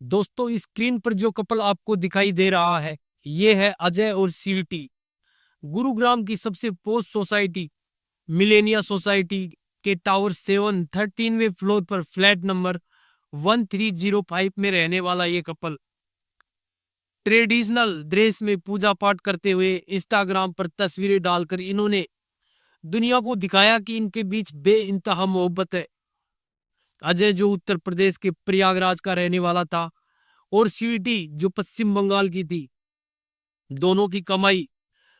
दोस्तों, इस स्क्रीन पर जो कपल आपको दिखाई दे रहा है, ये है अजय और स्वीटी। गुरुग्राम की सबसे पोस्ट सोसाइटी मिलेनिया सोसाइटी के टावर 7 13वें फ्लोर पर फ्लैट नंबर 1305 में रहने वाला ये कपल ट्रेडिशनल ड्रेस में पूजा पाठ करते हुए इंस्टाग्राम पर तस्वीरें डालकर इन्होंने दुनिया को दिखाया कि इनके बीच बेइंतहा मोहब्बत है। अजय जो उत्तर प्रदेश के प्रयागराज का रहने वाला था और स्वीटी जो पश्चिम बंगाल की थी। दोनों की कमाई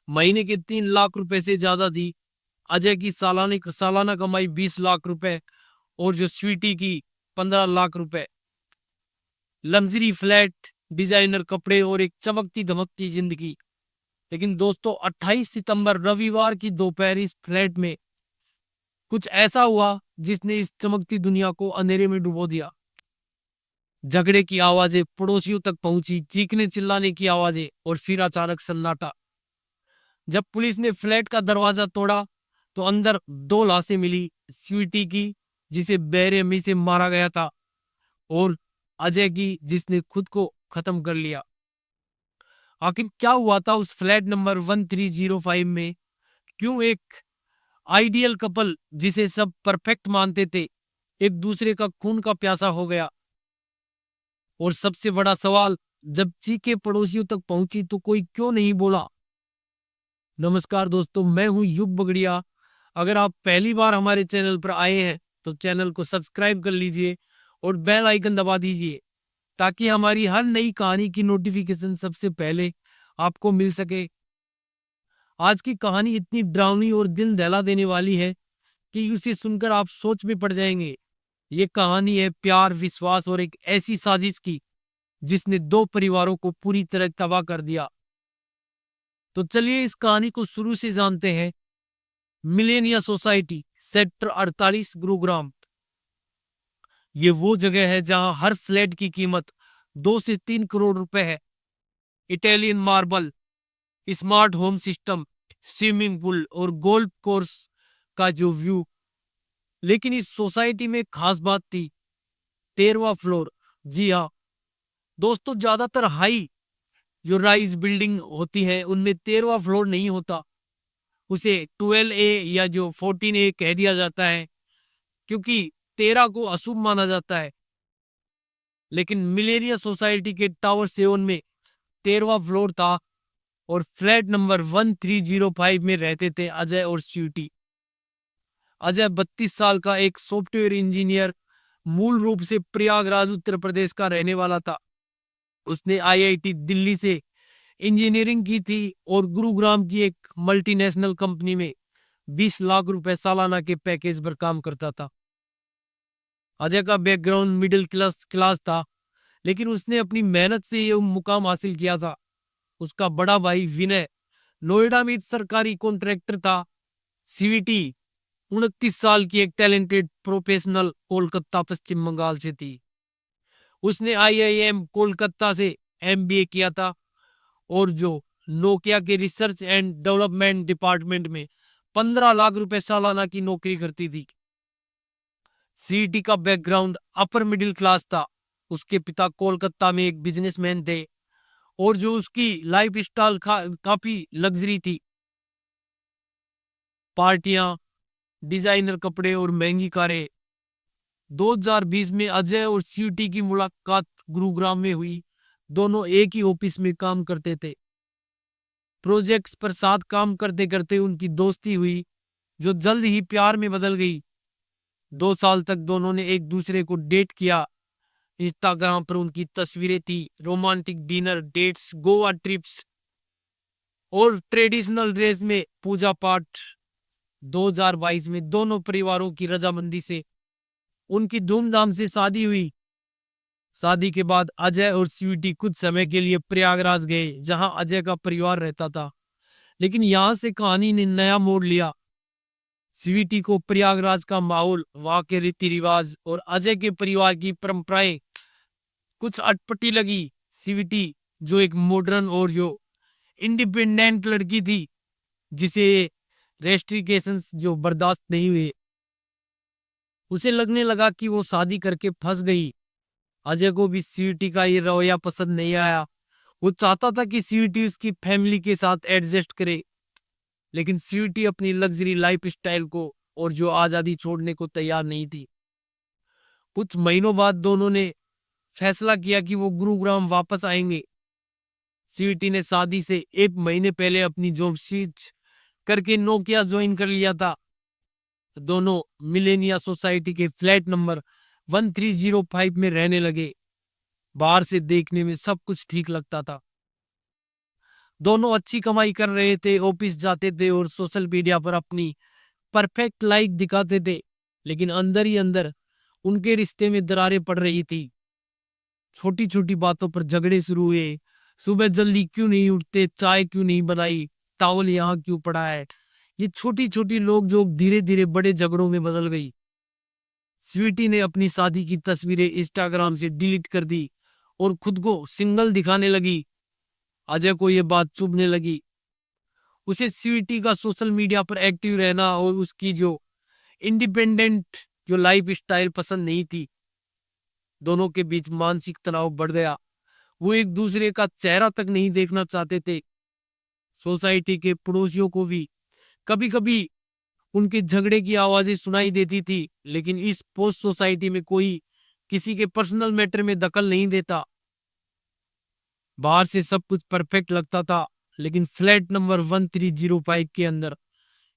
महीने के 3 लाख रुपए से ज्यादा थी। अजय की सालाना कमाई 20 लाख रुपए और जो स्वीटी की 15 लाख रुपए। लग्जरी फ्लैट, डिजाइनर कपड़े और एक चमकती धमकती जिंदगी। लेकिन दोस्तों, 28 सितंबर रविवार की दोपहर इस फ्लैट में कुछ ऐसा हुआ जिसने इस चमकती दुनिया को अंधेरे में डुबो दिया। झगड़े की आवाजें पड़ोसियों तक पहुंची, चीखने चिल्लाने की आवाजें और फिर अचानक सन्नाटा। जब पुलिस ने फ्लैट का दरवाजा तोड़ा तो अंदर 2 लाशें मिली, स्वीटी की जिसे बेरहमी से मारा गया था और अजय की जिसने खुद को खत्म कर लिया। आखिर क्या हुआ था उस फ्लैट नंबर 1305 में? क्यों एक आइडियल कपल जिसे सब परफेक्ट मानते थे एक दूसरे का खून का प्यासा हो गया? और सबसे बड़ा सवाल, जब चीखें पड़ोसियों तक पहुंची तो कोई क्यों नहीं बोला? नमस्कार दोस्तों, मैं हूं युग बगड़िया। अगर आप पहली बार हमारे चैनल पर आए हैं तो चैनल को सब्सक्राइब कर लीजिए और बेल आइकन दबा दीजिए ताकि हमारी हर नई कहानी की नोटिफिकेशन सबसे पहले आपको मिल सके। आज की कहानी इतनी डरावनी और दिल दहला देने वाली है कि उसे सुनकर आप सोच में पड़ जाएंगे। ये कहानी है प्यार, विश्वास और एक ऐसी साजिश की जिसने दो परिवारों को पूरी तरह तबाह कर दिया। तो चलिए इस कहानी को शुरू से जानते हैं। Millennia society, sector 48, Gurugram. ये वो जगह है जहां हर फ्लैट की कीमत 2 से 3 करोड़ रुपए है। Italian marble, smart home system, swimming pool और गोल्फ कोर्स का जो व्यू। लेकिन इस सोसाइटी में खास बात थी, 13वां फ्लोर। जी हाँ दोस्तों, ज्यादातर हाई जो राइज बिल्डिंग होती है उनमें 13वां फ्लोर नहीं होता। उसे 12A या जो 14A कह दिया जाता है क्योंकि 13 को अशुभ माना जाता है। लेकिन मिलेनिया सोसाइटी के टावर 7 में 13वां फ्लोर था और फ्लैट नंबर 1305 में रहते थे अजय और स्वीटी। अजय 32 साल का एक सॉफ्टवेयर इंजीनियर, मूल रूप से प्रयागराज उत्तर प्रदेश का रहने वाला था। उसने IIT दिल्ली से इंजीनियरिंग की थी और गुरुग्राम की एक मल्टीनेशनल कंपनी में 20 लाख रुपए सालाना के पैकेज पर काम करता था। अजय का बैकग्राउंड मिडिल क्लास था, लेकिन उसने अपनी मेहनत से यह मुकाम हासिल किया था। उसका बड़ा भाई विनय नोएडा में सरकारी कॉन्ट्रैक्टर था। सीवीटी 29 साल की एक टैलेंटेड प्रोफेशनल कोलकाता पश्चिम बंगाल से थी। उसने IIM कोलकाता से MBA किया था और जो नोकिया के रिसर्च एंड डेवलपमेंट डिपार्टमेंट में 15 लाख रुपए सालाना की नौकरी करती थी। सीटी का बैकग्राउंड अपर मिडिल क्लास था। उसके पिता कोलकाता में एक बिजनेसमैन थे और जो उसकी लाइफ स्टाइल काफी लग्जरी थी। पार्टियां, डिजाइनर कपड़े और महंगी कारें। 2020 में अजय और सीटी की मुलाकात गुरुग्राम में हुई। दोनों एक ही ऑफिस में काम करते थे। प्रोजेक्ट्स पर साथ काम करते करते उनकी दोस्ती हुई जो जल्द ही प्यार में बदल गई। 2 साल तक दोनों ने एक दूसरे को डेट किया। इंस्टाग्राम पर उनकी तस्वीरें थी, romantic dinner dates, Goa trips और ट्रेडिशनल ड्रेस में पूजा पाठ। 2022 में दोनों परिवारों की रजामंदी से उनकी धूमधाम से शादी हुई। शादी के बाद अजय और स्वीटी कुछ समय के लिए प्रयागराज गए जहां अजय का परिवार रहता था। लेकिन यहां से कहानी ने नया मोड़ लिया। स्वीटी को प्रयागराज का माहौल, वहां के रीति रिवाज और अजय के परिवार की परंपराएं कुछ अटपटी लगी। स्वीटी जो एक मॉडर्न और जो इंडिपेंडेंट लड़की थी जिसे रेस्ट्रिकेशंस जो बर्दाश्त नहीं हुए, उसे लगने लगा कि वो शादी करके फंस गई। अजय को भी स्वीटी का ये रवैया पसंद नहीं आया। वो चाहता था कि स्वीटी उसकी फैमिली के साथ एडजस्ट करे, लेकिन स्वीटी अपनी लग्जरी लाइफ स्टाइल को और जो आजादी छोड़ने को तैयार नहीं थी। कुछ महीनों बाद दोनों ने फैसला किया कि वो गुरुग्राम वापस आएंगे। स्वीटी ने शादी से 1 महीने पहले अपनी जॉब स्विच करके नोकिया ज्वाइन कर लिया था। दोनों मिलेनिया सोसाइटी के फ्लैट नंबर 1305 में रहने लगे। बाहर से देखने में सब कुछ ठीक लगता था। दोनों अच्छी कमाई कर रहे थे, ऑफिस जाते थे और सोशल मीडिया पर अपनी परफेक्ट लाइफ दिखाते थे, लेकिन अंदर ही अंदर उनके रिश्ते में दरारें पड़ रही थी। छोटी छोटी बातों पर झगड़े शुरू हुए। सुबह जल्दी क्यों नहीं उठते, चाय क्यों नहीं बनाई, टॉवल यहाँ क्यों पड़ा है। ये छोटी छोटी लोग जो धीरे धीरे बड़े झगड़ों में बदल गई। स्वीटी ने अपनी शादी की तस्वीरें इंस्टाग्राम से डिलीट कर दी और खुद को सिंगल दिखाने लगी। अजय को यह बात चुभने लगी। उसे स्वीटी का सोशल मीडिया पर एक्टिव रहना और उसकी जो इंडिपेंडेंट जो लाइफ स्टाइल पसंद नहीं थी। दोनों के बीच मानसिक तनाव बढ़ गया। वो एक दूसरे का चेहरा तक नहीं देखना चाहते थे। सोसाइटी के पड़ोसियों को भी कभी कभी उनके झगड़े की आवाजें सुनाई देती थी, लेकिन इस पोस्ट सोसाइटी में कोई किसी के पर्सनल मैटर में दखल नहीं देता। बाहर से सब कुछ परफेक्ट लगता था, लेकिन फ्लैट नंबर 1305 के अंदर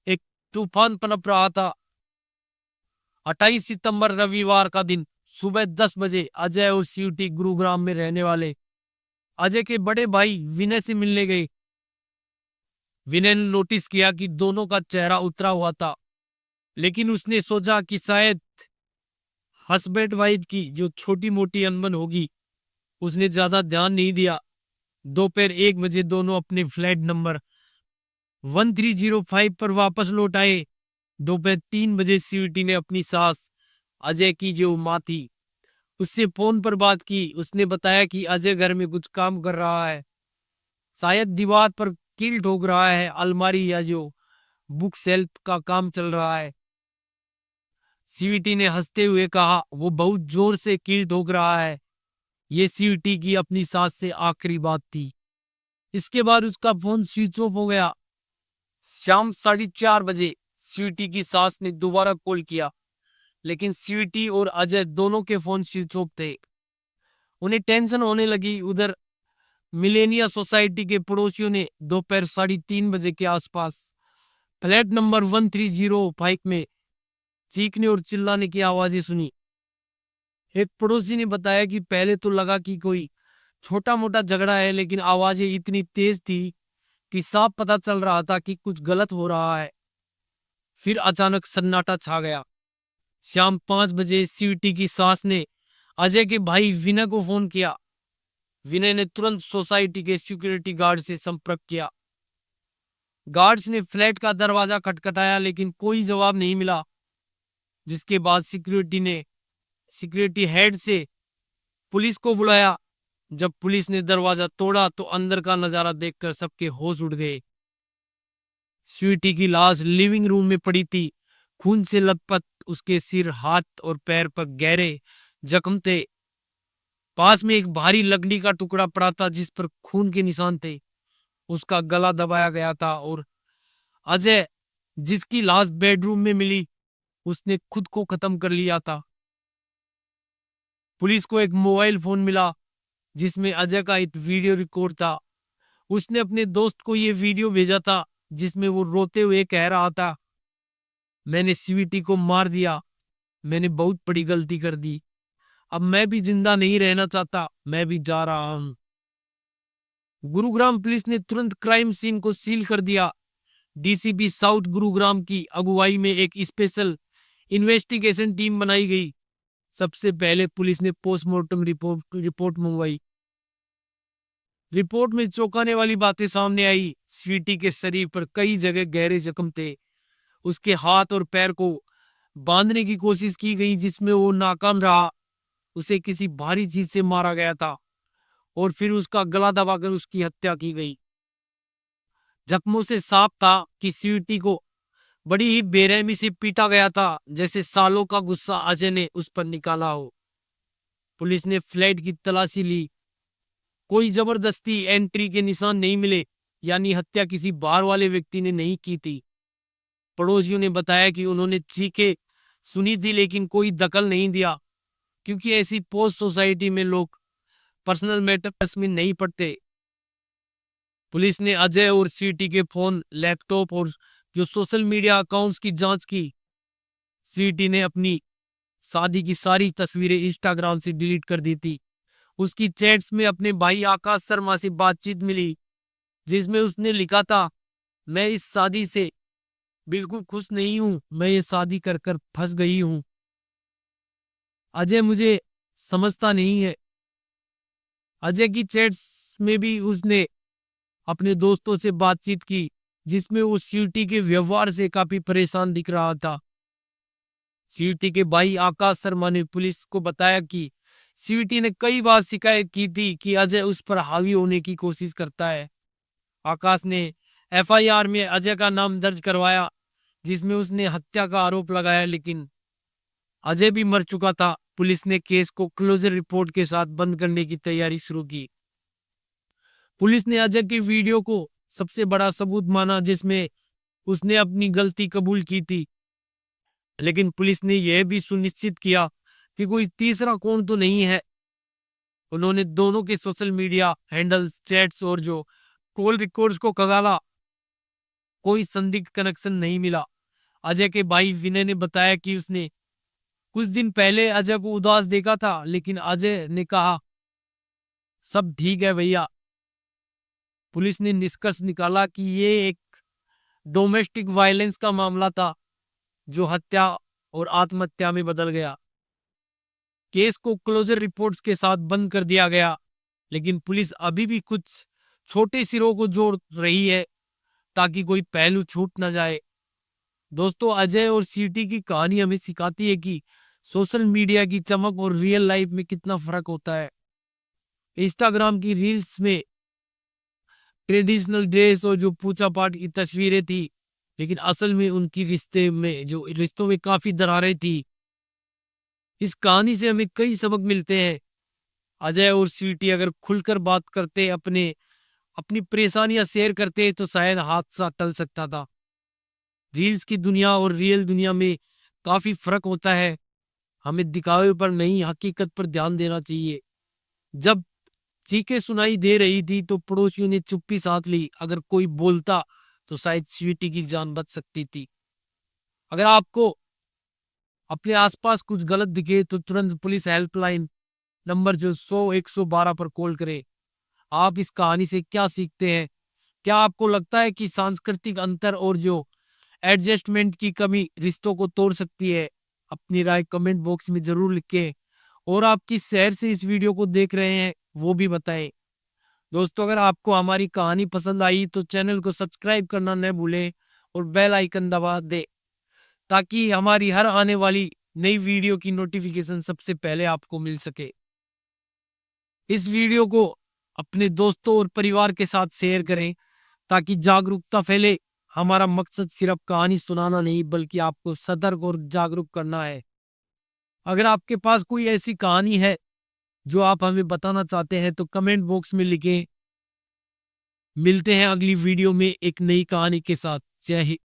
एक तूफान पनप रहा था। 28 सितंबर रविवार का दिन सुबह 10 बजे अजय और स्वीटी गुरुग्राम में रहने वाले अजय के बड़े भाई विनय से मिलने गए। विनय ने नोटिस किया कि दोनों का चेहरा उतरा हुआ था, लेकिन उसने सोचा कि शायद हस्बैंड वाइफ की जो छोटी मोटी अनबन होगी। उसने ज्यादा ध्यान नहीं दिया। दोपहर 1 बजे दोनों अपने फ्लैट नंबर 1305 पर वापस लौट आए। दोपहर 3 बजे स्वीटी ने अपनी सास अजय की जो माँ थी उससे फोन पर बात की। उसने बताया कि अजय घर में कुछ काम कर रहा है, शायद दीवार पर कील ठोक रहा है, अलमारी या जो बुक शेल्फ का काम चल रहा है। स्वीटी ने हंसते हुए कहा, वो बहुत जोर से कील ठोक रहा है। ये स्वीटी की अपनी सास से आखिरी बात थी। इसके बाद उसका फोन स्विच ऑफ हो गया। शाम 4:30 बजे स्वीटी की सास ने दोबारा कॉल किया, लेकिन स्वीटी और अजय दोनों के फोन स्विच ऑफ थे। उन्हें टेंशन होने लगी। उधर मिलेनिया सोसाइटी के पड़ोसियों ने दोपहर 3:30 बजे के आसपास फ्लैट नंबर 1305 में चीखने और चिल्लाने की आवाजें सुनी। एक पड़ोसी ने बताया कि पहले तो लगा कि कोई छोटा मोटा झगड़ा है, लेकिन आवाजें इतनी तेज थी कि साफ पता चल रहा था कि कुछ गलत हो रहा है। फिर अचानक सन्नाटा छा गया। शाम 5 बजे स्वीटी की सास ने अजय के भाई विनय को फोन किया। विनय ने तुरंत सोसाइटी के सिक्योरिटी गार्ड से संपर्क किया। गार्ड्स ने फ्लैट का दरवाजा खटखटाया, लेकिन कोई जवाब नहीं मिला। जिसके बाद सिक्योरिटी हेड से पुलिस को बुलाया। जब पुलिस ने दरवाजा तोड़ा तो अंदर का नजारा देखकर सबके होश उड़ गए। स्वीटी की लाश लिविंग रूम में पड़ी थी, खून से लथपथ। उसके सिर, हाथ और पैर पर गहरे जख्म थे। पास में एक भारी लकड़ी का टुकड़ा पड़ा था जिस पर खून के निशान थे। उसका गला दबाया गया था। और अजय, जिसकी लाश बेडरूम में मिली, उसने खुद को खत्म कर लिया था। पुलिस को एक मोबाइल फोन मिला जिसमें अजय का एक वीडियो रिकॉर्ड था। उसने अपने दोस्त को यह वीडियो भेजा था जिसमें वो रोते हुए कह रहा था, मैंने स्वीटी को मार दिया, मैंने बहुत बड़ी गलती कर दी, अब मैं भी जिंदा नहीं रहना चाहता, मैं भी जा रहा हूं। गुरुग्राम पुलिस ने तुरंत क्राइम सीन को सील कर दिया। डीसीपी साउथ गुरुग्राम की अगुवाई में एक स्पेशल इन्वेस्टिगेशन टीम बनाई गई। सबसे पहले पुलिस ने पोस्टमार्टम रिपोर्ट मंगवाई। रिपोर्ट में चौंकाने वाली बातें सामने आई। स्वीटी के शरीर पर कई जगह गहरे जख्म थे। उसके हाथ और पैर को बांधने की कोशिश की गई, जिसमें वो नाकाम रहा। उसे किसी भारी चीज से मारा गया था और फिर उसका गला दबाकर उसकी हत्या की गई। जख्मों से साफ था कि स्वीटी को बड़ी ही बेरहमी से पीटा गया था, जैसे सालों का गुस्सा अजय ने उस पर निकाला हो। पुलिस ने फ्लैट की तलाशी ली, कोई जबरदस्ती एंट्री के निशान नहीं मिले, यानी हत्या किसी बाहर वाले व्यक्ति ने नहीं की थी। पड़ोसियों ने बताया कि उन्होंने चीखें सुनी थी लेकिन कोई दखल नहीं दिया, क्योंकि ऐसी पोस्ट सोसाइटी में लोग पर्सनल मैटर्स में नहीं पड़ते। पुलिस ने अजय और सीटी के फोन, लैपटॉप और जो सोशल मीडिया अकाउंट्स की जांच की। सीटी ने अपनी शादी की सारी तस्वीरें इंस्टाग्राम से डिलीट कर दी थी। उसकी चैट्स में अपने भाई आकाश शर्मा से बातचीत मिली, जिसमें उसने लिखा था, मैं इस शादी से बिल्कुल खुश नहीं हूं, मैं ये शादी कर कर फंस गई हूं। अजय मुझे समझता नहीं है। अजय की चैट्स में भी उसने अपने दोस्तों से बातचीत की, जिसमें वो सीटी के व्यवहार से काफी परेशान दिख रहा था। सीटी के भाई आकाश शर्मा ने पुलिस को बताया कि सीटी ने कई बार शिकायत की थी कि अजय उस पर हावी होने की कोशिश करता है। आकाश ने एफआईआर में अजय का नाम दर्ज करवाया, जिसमें उसने हत्या का आरोप लगाया, लेकिन अजय भी मर चुका था। पुलिस ने केस को क्लोजर रिपोर्ट के साथ बंद करने की तैयारी शुरू की। पुलिस ने अजय की वीडियो को सबसे बड़ा सबूत माना, जिसमें उसने अपनी गलती कबूल की थी, लेकिन पुलिस ने यह भी सुनिश्चित किया कि कोई तीसरा कौन तो नहीं है। उन्होंने दोनों के सोशल मीडिया हैंडल्स, चैट्स और जो कॉल रिकॉर्ड्स को खंगाला, कोई संदिग्ध कनेक्शन नहीं मिला। अजय के भाई विनय ने बताया कि उसने कुछ दिन पहले अजय को उदास देखा था, लेकिन अजय ने कहा, सब ठीक है भैया। पुलिस ने निष्कर्ष निकाला कि ये एक डोमेस्टिक वायलेंस का मामला था, जो हत्या और आत्महत्या में बदल गया। केस को क्लोजर रिपोर्ट्स के साथ बंद कर दिया गया, लेकिन पुलिस अभी भी कुछ छोटे सिरों को जोड़ रही है, ताकि कोई पहलू छूट न जाए। दोस्तों, अजय और सीटी की कहानी हमें सिखाती है कि सोशल मीडिया की चमक और रियल लाइफ में कितना फर्क होता है। इंस्टाग्राम की रील्स में ट्रेडिशनल ड्रेस और जो पूजा पाठ की तस्वीरें थी, लेकिन असल में उनकी रिश्तों में काफी दरारें थी। इस कहानी से हमें कई सबक मिलते हैं। अजय और सीटी अगर खुलकर बात करते, अपनी परेशानियां शेयर करते, तो शायद हादसा टल सकता था। रील्स की दुनिया और रियल दुनिया में काफी फर्क होता है। हमें दिखावे पर नहीं, हकीकत पर ध्यान देना चाहिए। जब चीखें सुनाई दे रही थी तो पड़ोसियों ने चुप्पी साध ली। अगर कोई बोलता तो शायद स्वीटी की जान बच सकती थी। अगर आपको अपने आसपास कुछ गलत दिखे तो तुरंत पुलिस हेल्पलाइन नंबर जो 100-112 पर कॉल करें। आप इस कहानी से क्या सीखते हैं? क्या आपको लगता है कि सांस्कृतिक अंतर और जो एडजस्टमेंट की कमी रिश्तों को तोड़ सकती है? अपनी राय कमेंट बॉक्स में जरूर लिखें, और आप किस शहर से इस वीडियो को देख रहे हैं वो भी बताएं। दोस्तों, अगर आपको हमारी कहानी पसंद आई तो चैनल को सब्सक्राइब करना न भूलें और बेल आइकन दबा दें, ताकि हमारी हर आने वाली नई वीडियो की नोटिफिकेशन सबसे पहले आपको मिल सके। इस वीडियो को अपने दोस्तों और परिवार के साथ शेयर करें, ताकि जागरूकता फैले। हमारा मकसद सिर्फ कहानी सुनाना नहीं, बल्कि आपको सतर्क और जागरूक करना है। अगर आपके पास कोई ऐसी कहानी है जो आप हमें बताना चाहते हैं तो कमेंट बॉक्स में लिखें। मिलते हैं अगली वीडियो में एक नई कहानी के साथ। जय हिंद।